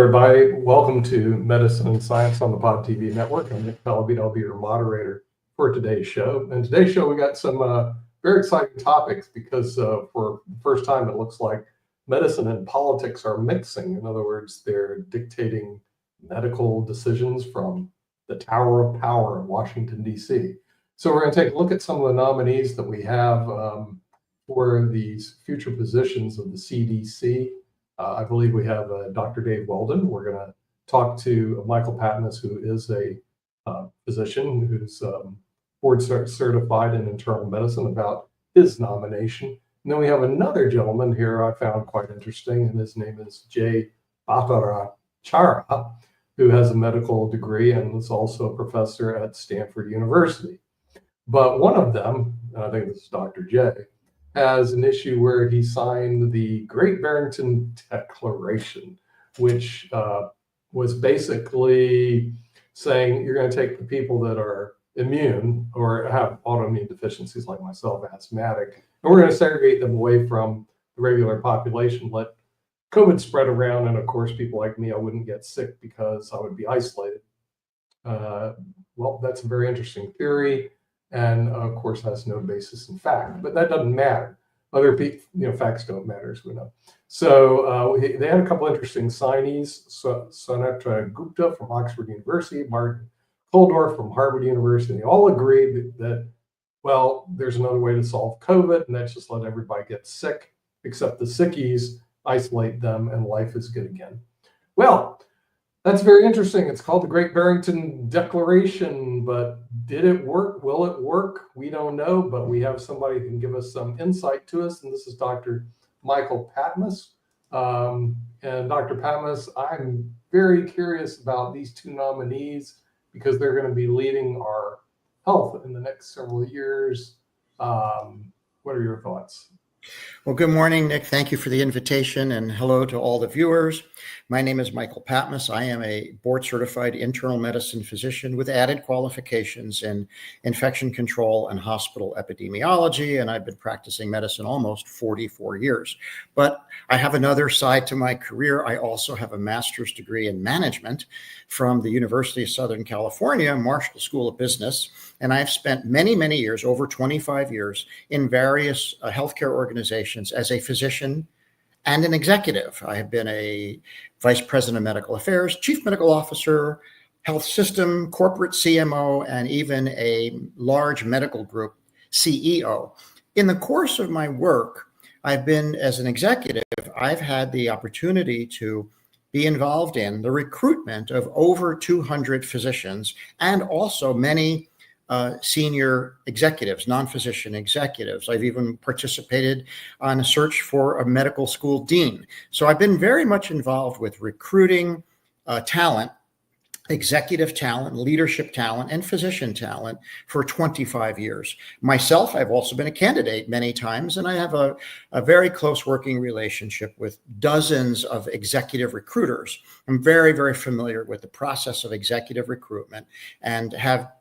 everybody. Welcome to Medicine and Science on the Pod TV network. I'm Nick Pellebeat. I'll be your moderator for today's show. And today's show, we got some very exciting topics because for the first time, it looks like medicine and politics are mixing. In other words, they're dictating medical decisions from the Tower of Power in Washington, D.C. So we're going to take a look at some of the nominees that we have for these future positions of the CDC. I believe we have Dr. Dave Weldon. We're going to talk to Michael Patmos, who is a physician who's board certified in internal medicine, about his nomination. And then we have another gentleman here I found quite interesting, and his name is Jay Bhattacharya, who has a medical degree and is also a professor at Stanford University. But one of them, and I think this is Dr. Jay, has an issue where he signed the Great Barrington Declaration, which was basically saying you're going to take the people that are immune or have autoimmune deficiencies like myself, asthmatic, and we're going to segregate them away from the regular population, let COVID spread around, and of course, people like me, I wouldn't get sick because I would be isolated. Well, that's a very interesting theory, and of course has no basis in fact, but that doesn't matter. Other people, facts don't matter, as we know. So they had a couple interesting signees. Sonata Gupta from Oxford University, Martin Kulldorff from Harvard University. They all agreed that, well, there's another way to solve COVID, and that's just let everybody get sick, except the sickies, isolate them, and life is good again. Well, that's very interesting. It's called the Great Barrington Declaration, but did it work? Will it work? We don't know, but we have somebody who can give us some insight to us, and this is Dr. Michael Patmos. And Dr. Patmos, I'm very curious about these two nominees because they're going to be leading our health in the next several years. What are your thoughts? Well, good morning, Nick. Thank you for the invitation, and hello to all the viewers. My name is Michael Patmos. I am a board-certified internal medicine physician with added qualifications in infection control and hospital epidemiology, and I've been practicing medicine almost 44 years. But I have another side to my career. I also have a master's degree in management from the University of Southern California, Marshall School of Business, and I've spent many, many years, over 25 years, in various healthcare organizations as a physician and an executive. I have been a vice president of medical affairs, chief medical officer, health system, corporate CMO, and even a large medical group CEO. In the course of my work, I've been, as an executive, I've had the opportunity to be involved in the recruitment of over 200 physicians and also many senior executives, non-physician executives. I've even participated on a search for a medical school dean. So I've been very much involved with recruiting talent, executive talent, leadership talent, and physician talent for 25 years. Myself, I've also been a candidate many times, and I have a very close working relationship with dozens of executive recruiters. I'm very, very familiar with the process of executive recruitment and have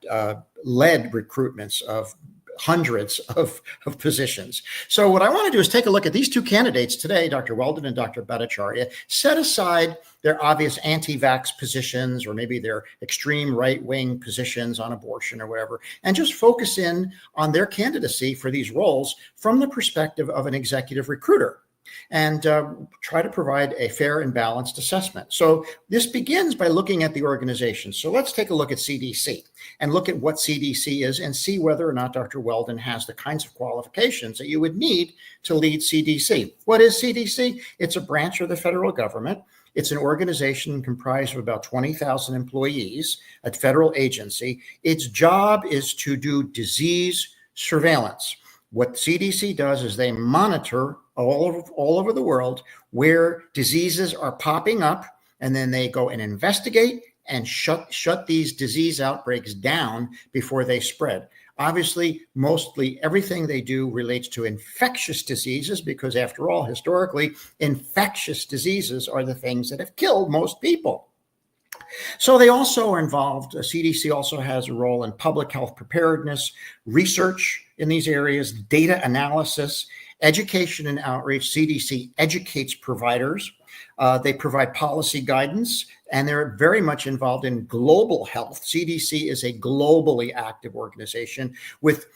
led recruitments of hundreds of positions. So what I want to do is take a look at these two candidates today, Dr. Weldon and Dr. Bhattacharya, set aside their obvious anti-vax positions or maybe their extreme right-wing positions on abortion or whatever, and just focus in on their candidacy for these roles from the perspective of an executive recruiter, and try to provide a fair and balanced assessment. So this begins by looking at the organization. So let's take a look at CDC and look at what CDC is and see whether or not Dr. Weldon has the kinds of qualifications that you would need to lead CDC. What is CDC? It's a branch of the federal government. It's an organization comprised of about 20,000 employees, a federal agency. Its job is to do disease surveillance. What CDC does is they monitor all over the world where diseases are popping up, and then they go and investigate and shut these disease outbreaks down before they spread. Obviously, mostly everything they do relates to infectious diseases because, after all, historically, infectious diseases are the things that have killed most people. So they also are involved. CDC also has a role in public health preparedness, research in these areas, data analysis, Education and outreach. CDC educates providers. They provide policy guidance, and they're very much involved in global health. CDC is a globally active organization with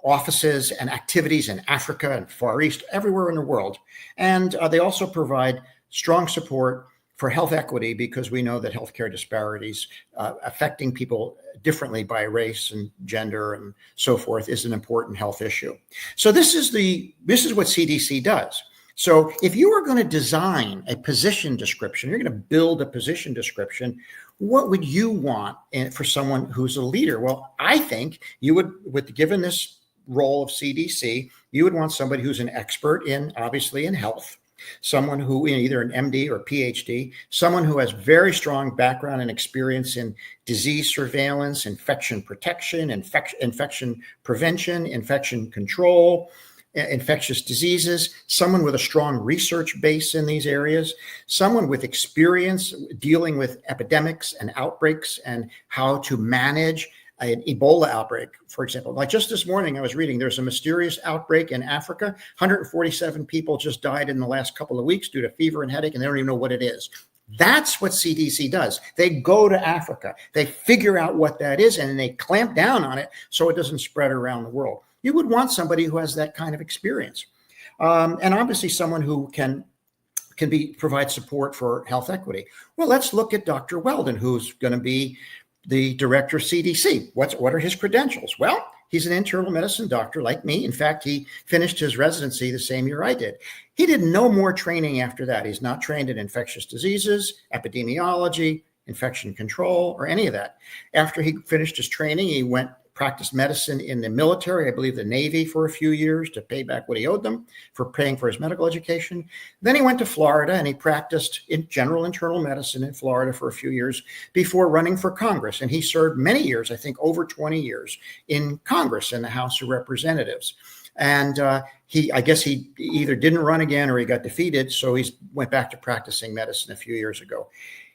offices and activities in Africa and Far East, everywhere in the world. And they also provide strong support for health equity, because we know that healthcare disparities affecting people differently by race and gender and so forth is an important health issue. So this is what CDC does. So if you are going to design a position description, you're going to build a position description, what would you want for someone who's a leader? Well, I think you would, given this role of CDC, you would want somebody who's an expert obviously in health, someone who either an MD or PhD, someone who has very strong background and experience in disease surveillance, infection protection, infection prevention, infection control, infectious diseases, someone with a strong research base in these areas, someone with experience dealing with epidemics and outbreaks and how to manage an Ebola outbreak, for example. Like just this morning, I was reading there's a mysterious outbreak in Africa. 147 people just died in the last couple of weeks due to fever and headache, and they don't even know what it is. That's what CDC does. They go to Africa, they figure out what that is, and then they clamp down on it so it doesn't spread around the world. You would want somebody who has that kind of experience. And obviously someone who can provide support for health equity. Well, let's look at Dr. Weldon, who's going to be the director of CDC. What are his credentials? Well, he's an internal medicine doctor like me. In fact, he finished his residency the same year I did. He did no more training after that. He's not trained in infectious diseases, epidemiology, infection control, or any of that. After he finished his training, he practiced medicine in the military, I believe the Navy, for a few years to pay back what he owed them for paying for his medical education. Then he went to Florida and he practiced in general internal medicine in Florida for a few years before running for Congress. And he served many years, I think over 20 years, in Congress in the House of Representatives. And I guess he either didn't run again or he got defeated. So he went back to practicing medicine a few years ago.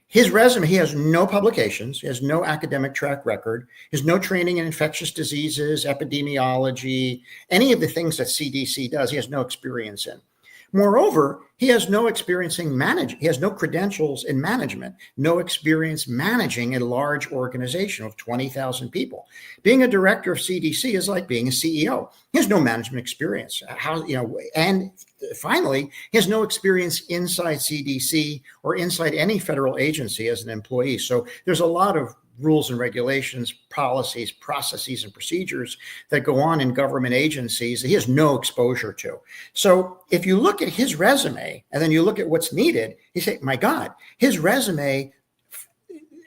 His resume, he has no publications, he has no academic track record, he has no training in infectious diseases, epidemiology, any of the things that CDC does, he has no experience in. Moreover, he has no experience in managing, he has no credentials in management, no experience managing a large organization of 20,000 people. Being a director of CDC is like being a CEO. He has no management experience. And finally, he has no experience inside CDC or inside any federal agency as an employee. So there's a lot of rules and regulations, policies, processes, and procedures that go on in government agencies that he has no exposure to. So if you look at his resume and then you look at what's needed, you say, my God, his resume,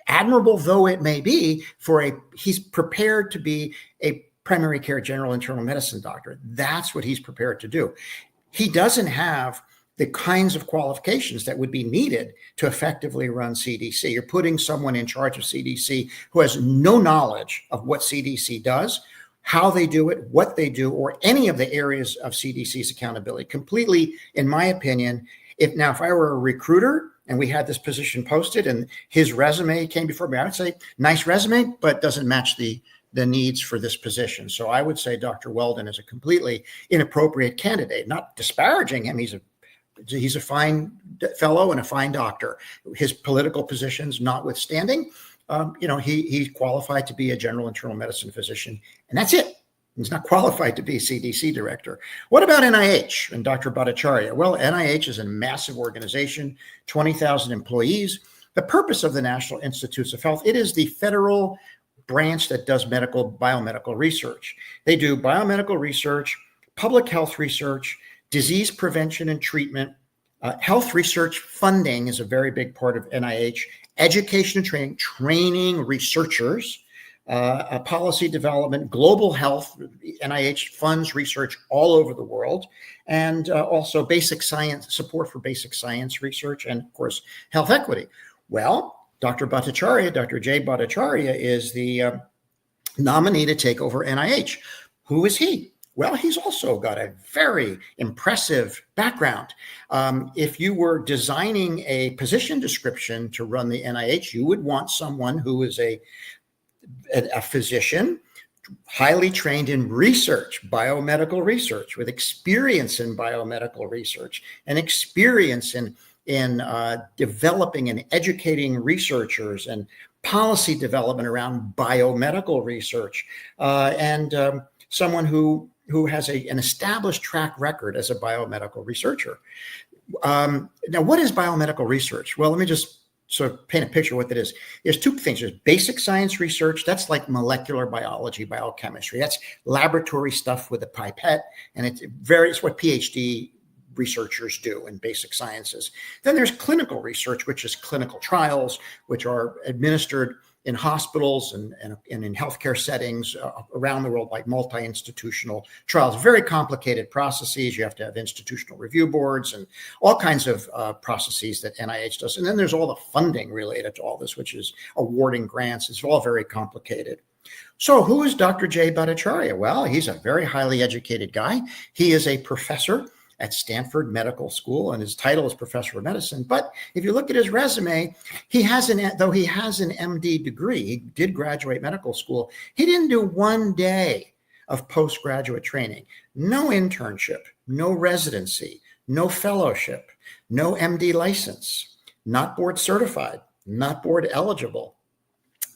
admirable though it may be, he's prepared to be a primary care general internal medicine doctor. That's what he's prepared to do. He doesn't have the kinds of qualifications that would be needed to effectively run CDC. You're putting someone in charge of CDC who has no knowledge of what CDC does, how they do it, what they do, or any of the areas of CDC's accountability. Completely, in my opinion, if I were a recruiter and we had this position posted and his resume came before me, I would say, nice resume, but doesn't match the needs for this position. So I would say Dr. Weldon is a completely inappropriate candidate, not disparaging him. He's a fine fellow and a fine doctor. His political positions notwithstanding, he's qualified to be a general internal medicine physician, and that's it. He's not qualified to be CDC director. What about NIH and Dr. Bhattacharya? Well, NIH is a massive organization, 20,000 employees. The purpose of the National Institutes of Health, it is the federal branch that does biomedical research. They do biomedical research, public health research, disease prevention and treatment, health research funding is a very big part of NIH, education and training researchers, policy development, global health. NIH funds research all over the world, and also basic science, support for basic science research, and of course, health equity. Well, Dr. Jay Bhattacharya is the nominee to take over NIH. Who is he? Well, he's also got a very impressive background. If you were designing a position description to run the NIH, you would want someone who is a physician highly trained in research, biomedical research, with experience in biomedical research and experience in developing and educating researchers and policy development around biomedical research, and someone who has an established track record as a biomedical researcher. Now, what is biomedical research? Well, let me just sort of paint a picture of what that is. There's two things. There's basic science research. That's like molecular biology, biochemistry. That's laboratory stuff with a pipette, and it's what PhD researchers do in basic sciences. Then there's clinical research, which is clinical trials, which are administered in hospitals and in healthcare settings around the world, like multi-institutional trials. Very complicated processes. You have to have institutional review boards and all kinds of processes that NIH does. And then there's all the funding related to all this, which is awarding grants. It's all very complicated. So who is Dr. Jay Bhattacharya? Well, he's a very highly educated guy. He is a professor at Stanford Medical School, and his title is Professor of Medicine. But if you look at his resume, though he has an MD degree, he did graduate medical school, he didn't do one day of postgraduate training, no internship, no residency, no fellowship, no MD license, not board certified, not board eligible,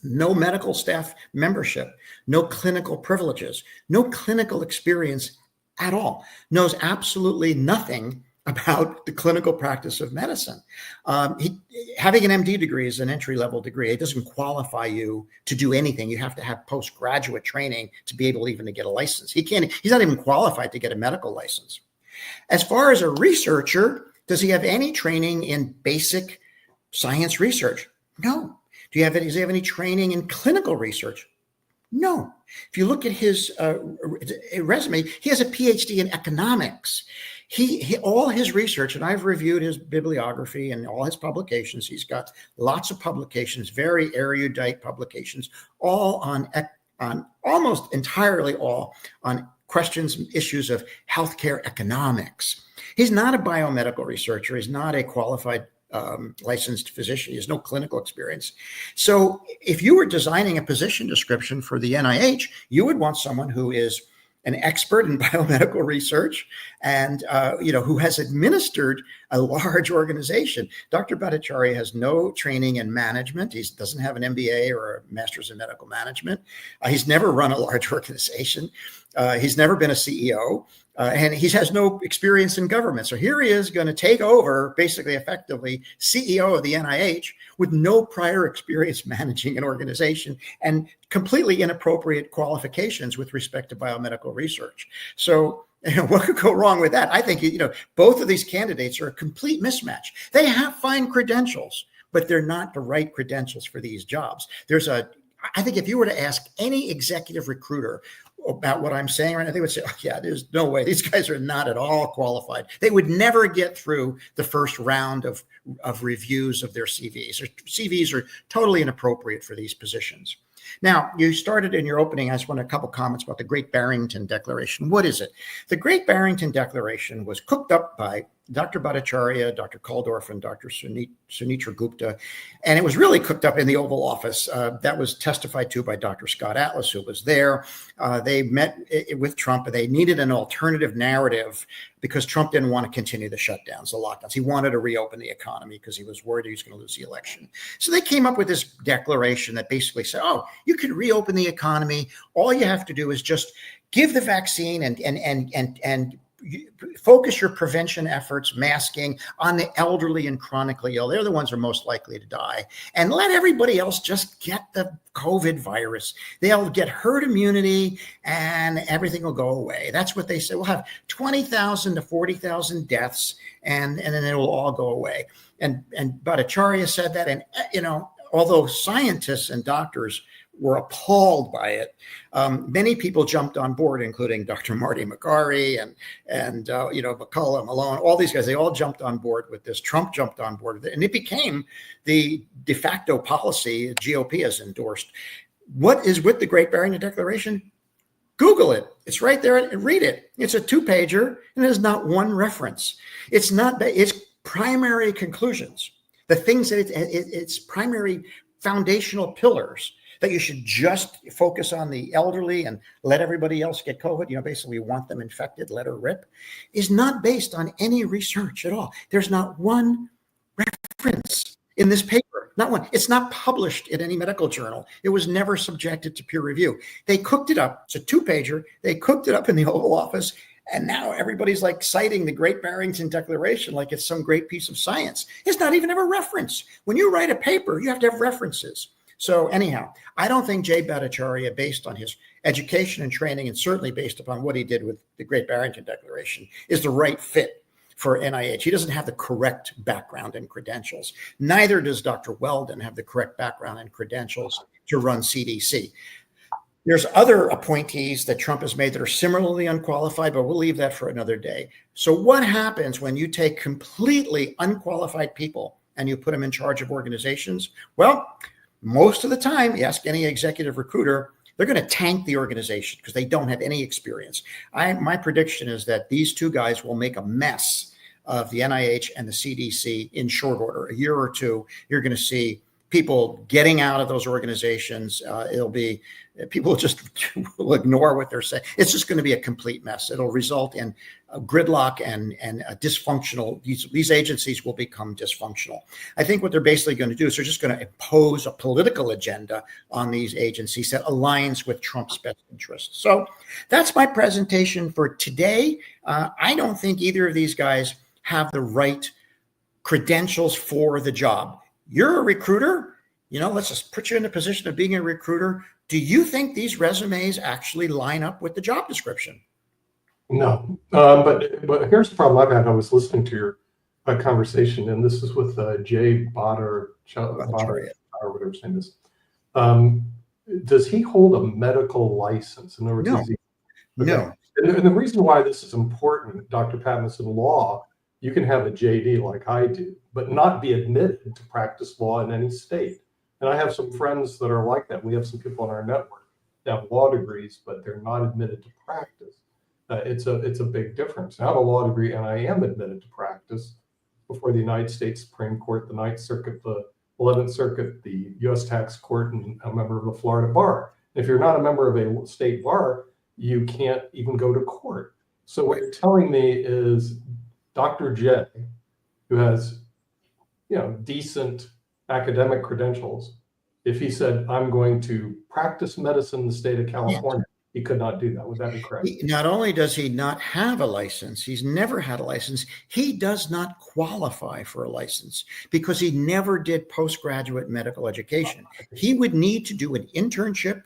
no medical staff membership, no clinical privileges, no clinical experience at all, knows absolutely nothing about the clinical practice of medicine. Having an MD degree is an entry-level degree. It doesn't qualify you to do anything. You have to have postgraduate training to be able even to get a license. He's not even qualified to get a medical license. As far as a researcher, does he have any training in basic science research? No. Does he have any training in clinical research? No. If you look at his resume, he has a PhD in economics. He all his research, and I've reviewed his bibliography and all his publications. He's got lots of publications, very erudite publications, all on almost entirely all on questions and issues of healthcare economics. He's not a biomedical researcher. He's not a qualified licensed physician. He has no clinical experience. So if you were designing a position description for the NIH, you would want someone who is an expert in biomedical research and who has administered a large organization. Dr. Bhattacharya has no training in management. He doesn't have an MBA or a master's in medical management. He's never run a large organization. He's never been a CEO. And he has no experience in government. So here he is going to take over, basically, effectively, CEO of the NIH with no prior experience managing an organization and completely inappropriate qualifications with respect to biomedical research. So what could go wrong with that? I think, both of these candidates are a complete mismatch. They have fine credentials, but they're not the right credentials for these jobs. I think if you were to ask any executive recruiter about what I'm saying right now, they would say, oh, yeah, there's no way. These guys are not at all qualified. They would never get through the first round of reviews of their CVs. Their CVs are totally inappropriate for these positions. Now, you started in your opening. I just want a couple comments about the Great Barrington Declaration. What is it? The Great Barrington Declaration was cooked up by Dr. Bhattacharya, Dr. Kaldorf, and Dr. Sunitra Gupta. And it was really cooked up in the Oval Office. That was testified to by Dr. Scott Atlas, who was there. They met with Trump, and they needed an alternative narrative because Trump didn't want to continue the shutdowns, the lockdowns. He wanted to reopen the economy because he was worried he was going to lose the election. So they came up with this declaration that basically said, oh, you can reopen the economy. All you have to do is just give the vaccine and focus your prevention efforts, masking, on the elderly and chronically ill. They're the ones who are most likely to die. And let everybody else just get the COVID virus. They'll get herd immunity and everything will go away. That's what they say. We'll have 20,000 to 40,000 deaths and then it will all go away. And Bhattacharya said that. And, although scientists and doctors were appalled by it, many people jumped on board, including Dr. Marty Makary and McCullough, Malone, all these guys. They all jumped on board with this. Trump jumped on board with it, and it became the de facto policy GOP has endorsed. What is with the Great Barrington Declaration? Google it. It's right there. And read it. It's a 2-pager, and there's not one reference. It's primary conclusions, the things that its primary foundational pillars that you should just focus on the elderly and let everybody else get COVID, basically want them infected, let her rip, is not based on any research at all. There's not one reference in this paper, not one. It's not published in any medical journal. It was never subjected to peer review. They cooked it up. It's a 2-pager. They cooked it up in the Oval Office. And now everybody's like citing the Great Barrington Declaration like it's some great piece of science. It's not even have a reference. When you write a paper, you have to have references. So anyhow, I don't think Jay Bhattacharya, based on his education and training, and certainly based upon what he did with the Great Barrington Declaration, is the right fit for NIH. He doesn't have the correct background and credentials. Neither does Dr. Weldon have the correct background and credentials to run CDC. There's other appointees that Trump has made that are similarly unqualified, but we'll leave that for another day. So what happens when you take completely unqualified people and you put them in charge of organizations? Well, most of the time, you ask any executive recruiter, they're going to tank the organization because they don't have any experience. My prediction is that these two guys will make a mess of the NIH and the CDC in short order. A year or two, you're going to see people getting out of those organizations. It'll be people just will ignore what they're saying. It's just going to be a complete mess. It'll result in a gridlock and a dysfunctional. These agencies will become dysfunctional. I think what they're basically going to do is they're just going to impose a political agenda on these agencies that aligns with Trump's best interests. So that's my presentation for today. I don't think either of these guys have the right credentials for the job. You're a recruiter, let's just put you in the position of being a recruiter. Do you think these resumes actually line up with the job description? No, but here's the problem I've had. I was listening to your conversation, and this is with Jay Bhattacharya, or whatever his name is. Does he hold a medical license? In other words, No. Okay. No. And the reason why this is important, Dr. Patmos, in law, you can have a JD like I do, but not be admitted to practice law in any state. And I have some friends that are like that. We have some people in our network that have law degrees, but they're not admitted to practice. It's a big difference. I have a law degree, and I am admitted to practice before the United States Supreme Court, the Ninth Circuit, the 11th Circuit, the U.S. Tax Court, and a member of the Florida Bar. If you're not a member of a state bar, you can't even go to court. So what you're telling me is Dr. J, who has, decent academic credentials, if he said, I'm going to practice medicine in the state of California, he could not do that. Would that be correct? Not only does he not have a license, he's never had a license. He does not qualify for a license because he never did postgraduate medical education. He would need to do an internship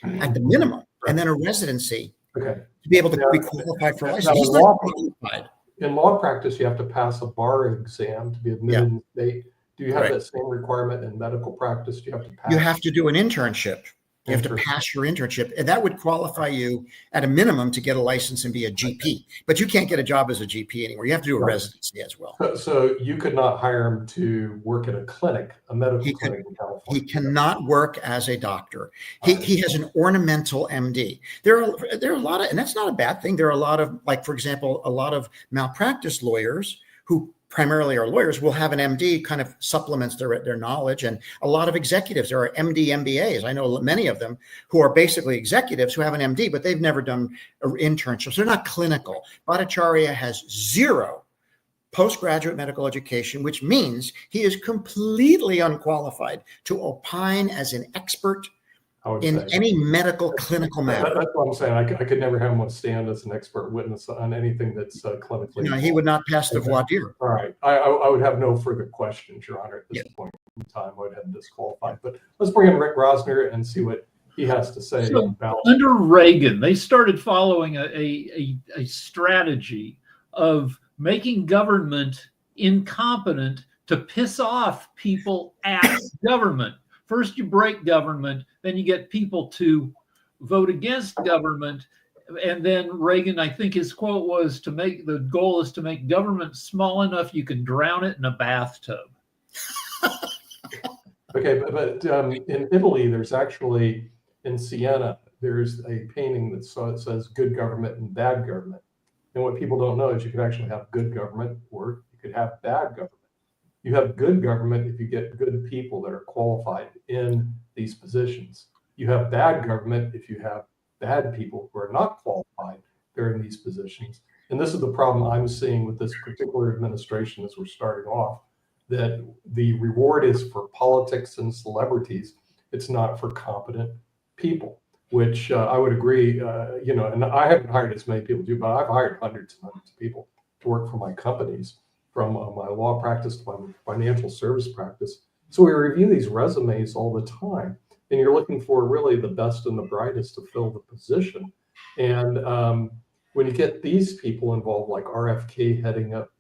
at the minimum and then a residency to be able to be qualified for a license. He's not qualified. In law practice, you have to pass a bar exam to be admitted in the state. Do you have that same requirement in medical practice? Do you have to pass? You have to do an internship. You have to pass your internship, and that would qualify you at a minimum to get a license and be a GP. But you can't get a job as a GP anymore. You have to do a residency as well. So you could not hire him to work at a clinic, a medical clinic in California. He cannot work as a doctor. He has an ornamental MD. There are a lot of, and that's not a bad thing. There are a lot of, like, for example, a lot of malpractice lawyers who primarily are lawyers will have an MD, kind of supplements their knowledge. And a lot of executives, there are MD MBAs. I know many of them who are basically executives who have an MD, but they've never done internships. They're not clinical. Bhattacharya has 0 postgraduate medical education, which means he is completely unqualified to opine as an expert in any medical clinical matter. That's what I'm saying. I could never have him stand as an expert witness on anything that's clinically. No, he would not pass the voir dire. All right. I would have no further questions, Your Honor, at this point in time. I would have disqualified. But let's bring in Rick Rosner and see what he has to say about. Under Reagan, they started following a strategy of making government incompetent to piss off people at government. First, you break government, then you get people to vote against government. And then Reagan, I think his quote was the goal is to make government small enough you can drown it in a bathtub. Okay, but in Italy, there's actually, in Siena, there's a painting that says good government and bad government. And what people don't know is you could actually have good government or you could have bad government. You have good government if you get good people that are qualified in these positions. You have bad government if you have bad people who are not qualified. They're in these positions. And this is the problem I'm seeing with this particular administration as we're starting off, that the reward is for politics and celebrities. It's not for competent people, which I would agree, and I haven't hired as many people do, but I've hired hundreds and hundreds of people to work for my companies, from my law practice to my financial service practice. So we review these resumes all the time, and you're looking for really the best and the brightest to fill the position. And when you get these people involved, like RFK heading up,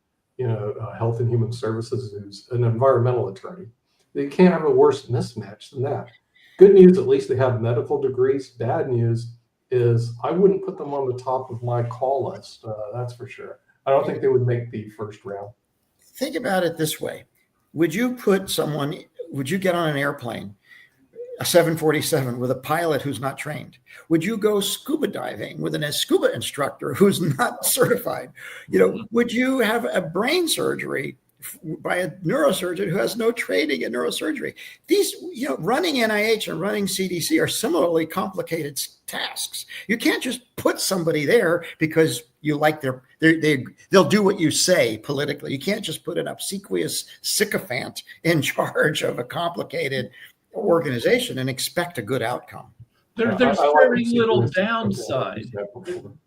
Health and Human Services, who's an environmental attorney, they can't have a worse mismatch than that. Good news, at least they have medical degrees. Bad news is I wouldn't put them on the top of my call list. That's for sure. I don't think they would make the first round. Think about it this way. Would you get on an airplane, a 747, with a pilot who's not trained? Would you go scuba diving with a scuba instructor who's not certified? Would you have a brain surgery by a neurosurgeon who has no training in neurosurgery? These, running NIH and running CDC are similarly complicated tasks. You can't just put somebody there because you like they'll do what you say politically. You can't just put an obsequious sycophant in charge of a complicated organization and expect a good outcome. There's very little downside.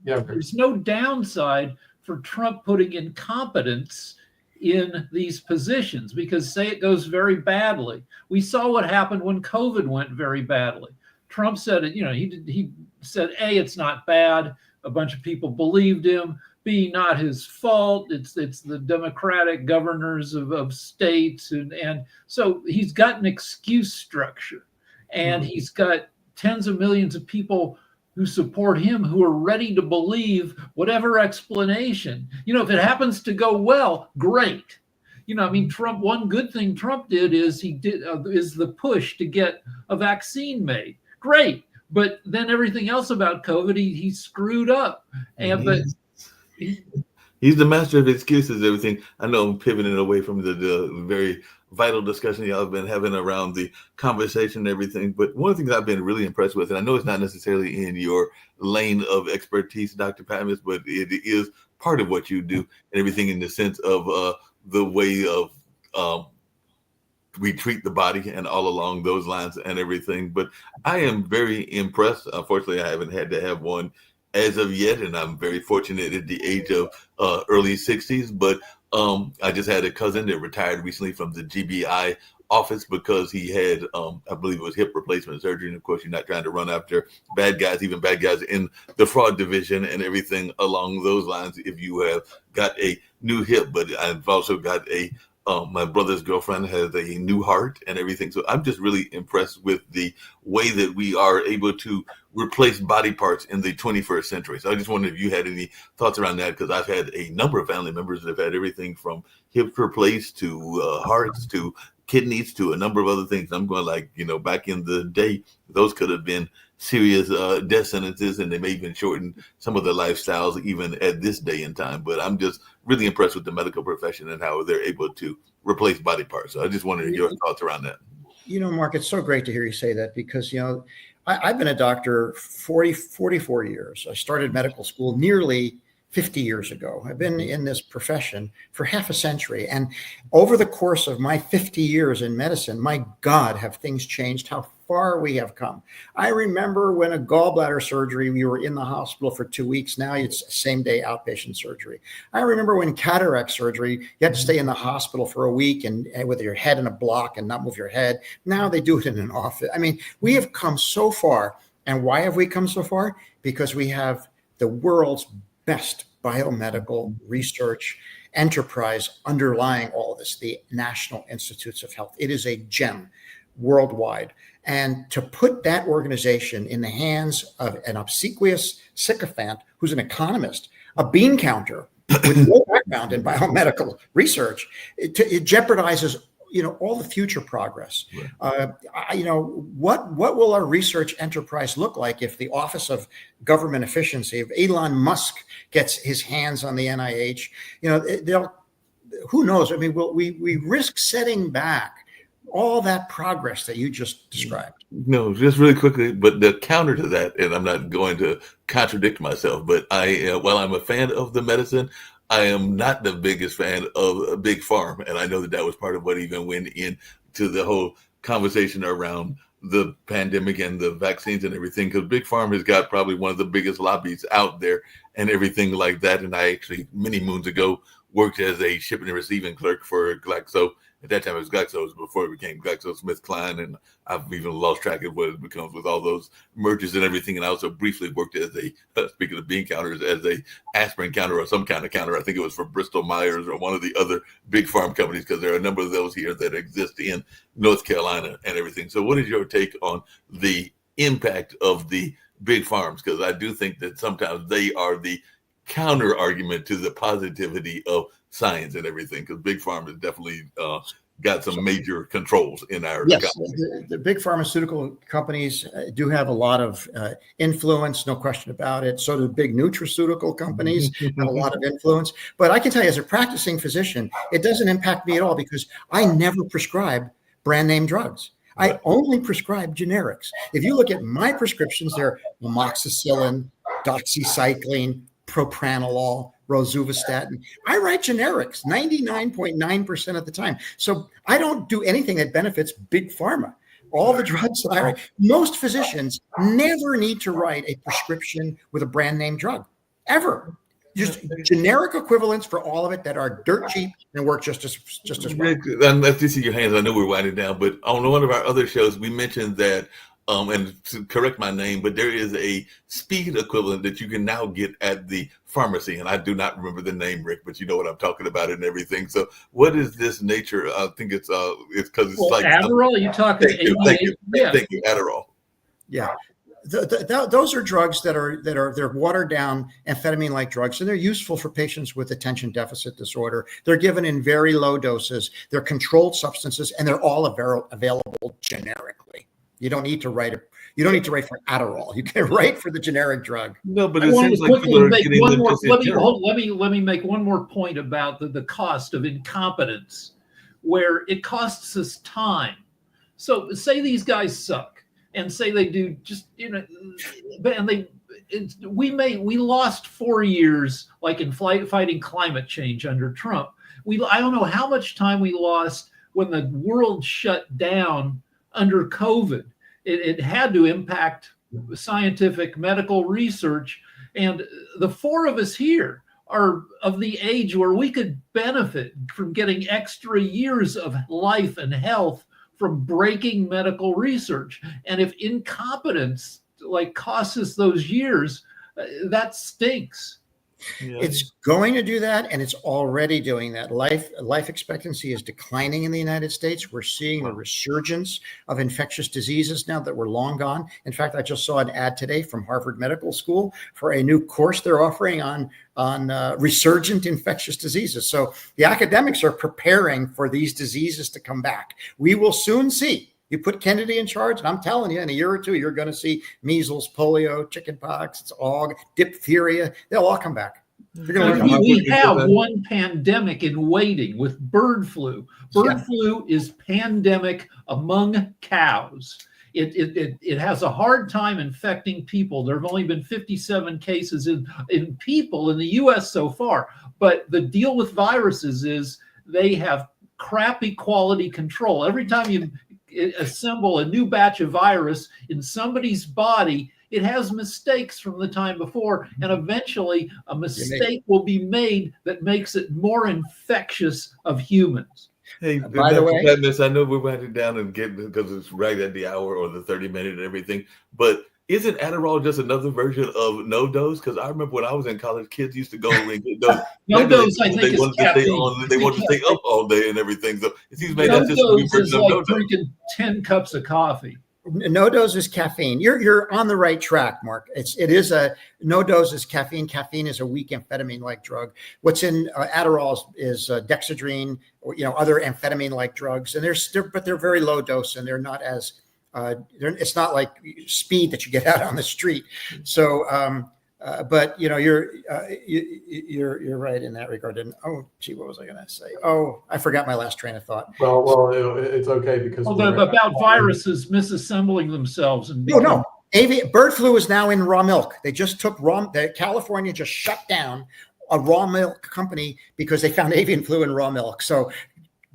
There's no downside for Trump putting incompetence in these positions, because say it goes very badly. We saw what happened when COVID went very badly. Trump said it, he said, A, it's not bad. A bunch of people believed him. B, not his fault. It's the Democratic governors of states. And so he's got an excuse structure, and he's got tens of millions of people who support him, who are ready to believe whatever explanation. If it happens to go well, great. Trump, one good thing Trump did is is the push to get a vaccine made. Great. But then everything else about COVID, he screwed up. He's the master of excuses, everything. I know I'm pivoting away from the very vital discussion y'all have been having around the conversation and everything. But one of the things I've been really impressed with, and I know it's not necessarily in your lane of expertise, Dr. Patmos, but it is part of what you do and everything, in the sense of the way of we treat the body and all along those lines and everything. But I am very impressed. Unfortunately, I haven't had to have one as of yet, and I'm very fortunate at the age of early 60s. But I just had a cousin that retired recently from the GBI office because he had, I believe it was hip replacement surgery. And of course, you're not trying to run after bad guys, even bad guys in the fraud division and everything along those lines, if you have got a new hip. But I've also got my brother's girlfriend has a new heart and everything. So I'm just really impressed with the way that we are able to replace body parts in the 21st century. So I just wondered if you had any thoughts around that, because I've had a number of family members that have had everything from hips replaced to hearts to kidneys to a number of other things. I'm going back in the day, those could have been serious death sentences, and they may even shorten some of their lifestyles even at this day and time. But I'm just really impressed with the medical profession and how they're able to replace body parts. So I just wondered your thoughts around that. Mark, it's so great to hear you say that, because, I've been a doctor 44 years. I started medical school nearly 50 years ago. I've been in this profession for half a century. And over the course of my 50 years in medicine, my God, have things changed, how far we have come. I remember when a gallbladder surgery, we were in the hospital for 2 weeks. Now it's same day outpatient surgery. I remember when cataract surgery, you had to stay in the hospital for a week and with your head in a block and not move your head. Now they do it in an office. I mean, we have come so far. And why have we come so far? Because we have the world's best biomedical research enterprise underlying all of this, the National Institutes of Health. It is a gem worldwide. And to put that organization in the hands of an obsequious sycophant who's an economist, a bean counter with no background in biomedical research, it jeopardizes all the future progress. Right. What will our research enterprise look like if the Office of Government Efficiency, if Elon Musk gets his hands on the NIH? Who knows? I mean, we risk setting back all that progress that you just described. No, just really quickly, but the counter to that, and I'm not going to contradict myself, but while I'm a fan of the medicine, I am not the biggest fan of big farm, and I know that was part of what even went into the whole conversation around the pandemic and the vaccines and everything, because big farm has got probably one of the biggest lobbies out there and everything like that. And I actually many moons ago worked as a shipping and receiving clerk for Glaxo. At that time, it was Glaxo before it became GlaxoSmithKline, and I've even lost track of what it becomes with all those mergers and everything. And I also briefly worked as speaking of bean counters, as a aspirin counter or some kind of counter. I think it was for Bristol Myers or one of the other big farm companies, because there are a number of those here that exist in North Carolina and everything. So what is your take on the impact of the big farms? Because I do think that sometimes they are the counter argument to the positivity of science and everything, because big pharma has definitely got some major controls in our economy. The big pharmaceutical companies do have a lot of influence, no question about it. So do big nutraceutical companies have a lot of influence. But I can tell you, as a practicing physician, it doesn't impact me at all, because I never prescribe brand name drugs. I only prescribe generics. If you look at my prescriptions, they're amoxicillin, doxycycline, propranolol, rosuvastatin. I write generics 99.9% of the time. So I don't do anything that benefits big pharma. All the drugs that I write, most physicians never need to write a prescription with a brand name drug, ever. Just generic equivalents for all of it that are dirt cheap and work just as well. Let's just see your hands. I know we're winding down, but on one of our other shows, we mentioned that and to correct my name, but there is a speed equivalent that you can now get at the pharmacy. And I do not remember the name, Rick, but you know what I'm talking about and everything. So what is this nature? I think it's because it's like Adderall. You talking? Thank you, Adderall. Yeah. Those are drugs they're watered down amphetamine-like drugs, and they're useful for patients with attention deficit disorder. They're given in very low doses. They're controlled substances, and they're all available generically. You don't need to write it. You don't need to write for Adderall. You can write for the generic drug. No, but it seems like people are getting let me make one more point about the cost of incompetence, where it costs us time. So say these guys suck, and say they do just and we lost 4 years, like in fighting climate change under Trump. I don't know how much time we lost when the world shut down under COVID. It had to impact scientific medical research. And the four of us here are of the age where we could benefit from getting extra years of life and health from breaking medical research. And if incompetence costs us those years, that stinks. Yeah. It's going to do that, and it's already doing that. Life expectancy is declining in the United States. We're seeing a resurgence of infectious diseases now that were long gone. In fact, I just saw an ad today from Harvard Medical School for a new course they're offering on resurgent infectious diseases. So the academics are preparing for these diseases to come back. We will soon see. You put Kennedy in charge, and I'm telling you, in a year or two, you're going to see measles, polio, chickenpox, it's all diphtheria. They'll all come back. We have one pandemic in waiting with bird flu. Bird flu is pandemic among cows. It has a hard time infecting people. There have only been 57 cases in people in the U.S. so far. But the deal with viruses is they have crappy quality control. Every time you assemble a new batch of virus in somebody's body, it has mistakes from the time before, and eventually a mistake will be made that makes it more infectious of humans. Hey, by the way, I know we're winding down and because it's right at the hour or the 30-minute and everything, but isn't Adderall just another version of no dose? Because I remember when I was in college, kids used to go and get those. No dose, I think, they wanted to stay on. They wanted to stay up all day and everything. So it seems like that's just a version of no dose. Drinking 10 cups of coffee. No dose is caffeine. You're on the right track, Mark. No dose is caffeine. Caffeine is a weak amphetamine-like drug. What's in Adderall is dexedrine or other amphetamine-like drugs, and they're very low dose, and they're not as it's not like speed that you get out on the street. So But you're right in that regard. And oh, gee, what was I going to say? Oh, I forgot my last train of thought. Well, it's okay because about viruses misassembling themselves and no. Bird flu is now in raw milk. They just took California just shut down a raw milk company because they found avian flu in raw milk. So,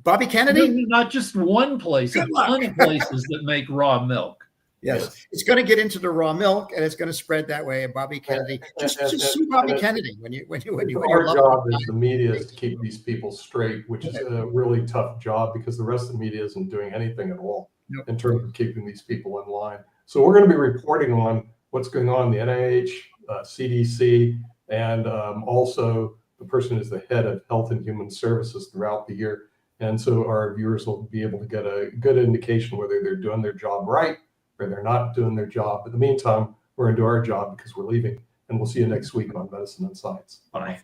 Bobby Kennedy, not just one place, a ton of places that make raw milk. Yes, it's going to get into the raw milk, and it's going to spread that way. And Bobby Kennedy, just sue Bobby Kennedy when our job as the media is to keep these people straight, which is a really tough job because the rest of the media isn't doing anything at all in terms of keeping these people in line. So we're going to be reporting on what's going on in the NIH, CDC, and also the person is the head of Health and Human Services throughout the year. And so our viewers will be able to get a good indication whether they're doing their job right or they're not doing their job. In the meantime, we're going to do our job because we're leaving. And we'll see you next week on Medicine and Science. Bye.